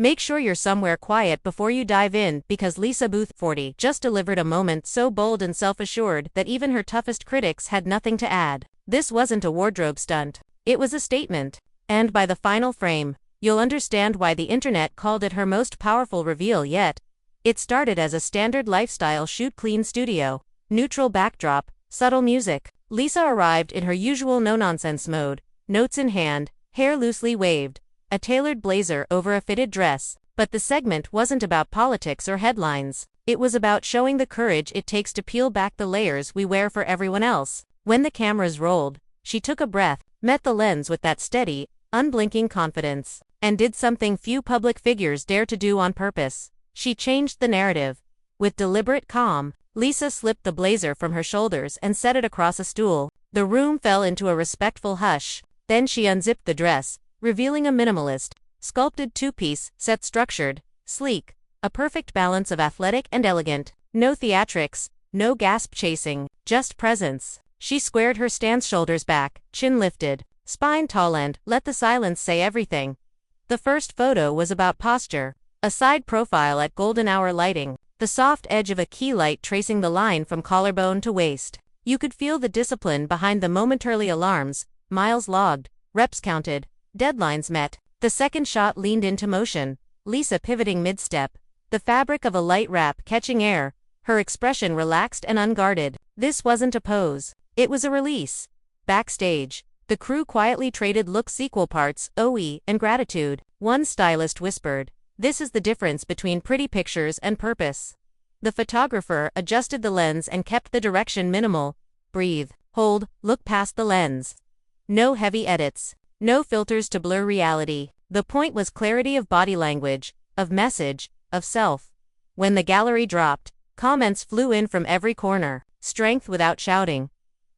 Make sure you're somewhere quiet before you dive in, because Lisa Boothe, 40, just delivered a moment so bold and self-assured that even her toughest critics had nothing to add. This wasn't a wardrobe stunt. It was a statement. And by the final frame, you'll understand why the internet called it her most powerful reveal yet. It started as a standard lifestyle shoot, clean studio, neutral backdrop, subtle music. Lisa arrived in her usual no-nonsense mode, notes in hand, hair loosely waved, a tailored blazer over a fitted dress. But the segment wasn't about politics or headlines. It was about showing the courage it takes to peel back the layers we wear for everyone else. When the cameras rolled, she took a breath, met the lens with that steady, unblinking confidence, and did something few public figures dare to do on purpose. She changed the narrative. With deliberate calm, Lisa slipped the blazer from her shoulders and set it across a stool. The room fell into a respectful hush. Then she unzipped the dress, revealing a minimalist, sculpted two-piece set, structured, sleek, a perfect balance of athletic and elegant. No theatrics, no gasp chasing, just presence. She squared her stance, shoulders back, chin lifted, spine tall, and let the silence say everything. The first photo was about posture, a side profile at golden hour lighting, the soft edge of a key light tracing the line from collarbone to waist. You could feel the discipline behind the momentarily alarms, miles logged, reps counted, deadlines met. The second shot leaned into motion, Lisa pivoting mid-step, the fabric of a light wrap catching air, her expression relaxed and unguarded. This wasn't a pose. It was a release. Backstage, the crew quietly traded looks, equal parts OE and gratitude. One stylist whispered, "This is the difference between pretty pictures and purpose." The photographer adjusted the lens and kept the direction minimal. Breathe, hold, look past the lens. No heavy edits. No filters to blur reality. The point was clarity of body language, of message, of self. When the gallery dropped, comments flew in from every corner. Strength without shouting.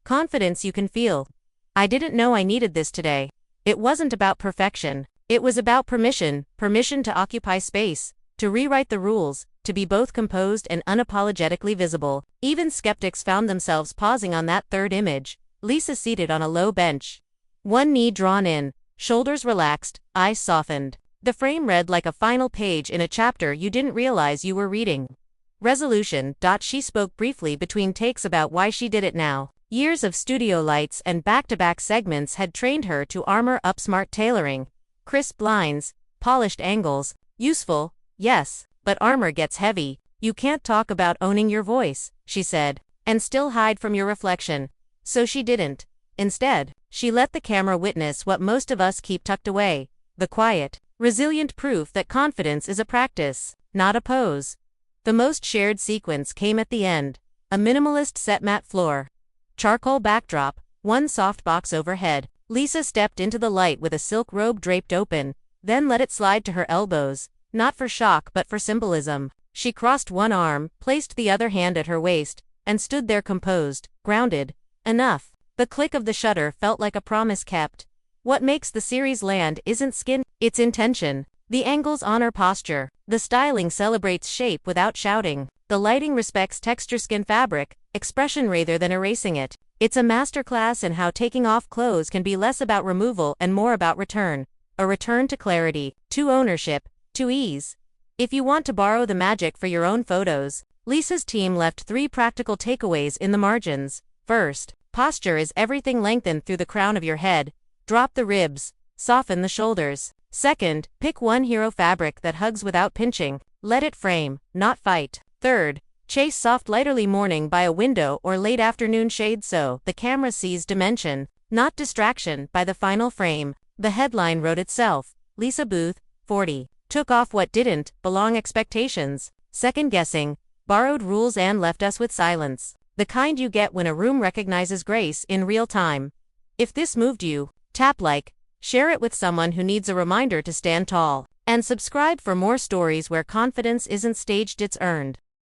Confidence you can feel. I didn't know I needed this today. It wasn't about perfection. It was about permission to occupy space, to rewrite the rules, to be both composed and unapologetically visible. Even skeptics found themselves pausing on that third image. Lisa seated on a low bench. One knee drawn in, shoulders relaxed, eyes softened. The frame read like a final page in a chapter you didn't realize you were reading. Resolution. She spoke briefly between takes about why she did it now. Years of studio lights and back-to-back segments had trained her to armor up smart tailoring. Crisp lines, polished angles, useful, yes, but armor gets heavy. You can't talk about owning your voice, she said, and still hide from your reflection. So she didn't. Instead, she let the camera witness what most of us keep tucked away, the quiet, resilient proof that confidence is a practice, not a pose. The most shared sequence came at the end. A minimalist set, matte floor, charcoal backdrop, one soft box overhead. Lisa stepped into the light with a silk robe draped open, then let it slide to her elbows, not for shock but for symbolism. She crossed one arm, placed the other hand at her waist, and stood there composed, grounded. Enough. The click of the shutter felt like a promise kept. What makes the series land isn't skin, it's intention. The angles honor posture. The styling celebrates shape without shouting. The lighting respects texture, skin, fabric, expression rather than erasing it. It's a masterclass in how taking off clothes can be less about removal and more about return. A return to clarity, to ownership, to ease. If you want to borrow the magic for your own photos, Lisa's team left 3 practical takeaways in the margins. First, posture is everything. Lengthen through the crown of your head, drop the ribs, soften the shoulders. Second, pick one hero fabric that hugs without pinching. Let it frame, not fight. Third, chase soft light early morning by a window or late afternoon shade so the camera sees dimension, not distraction. By the final frame, the headline wrote itself. Lisa Boothe, 40, took off what didn't belong, expectations, second guessing, borrowed rules, and left us with silence. The kind you get when a room recognizes grace in real time. If this moved you, tap like, share it with someone who needs a reminder to stand tall, and subscribe for more stories where confidence isn't staged, it's earned.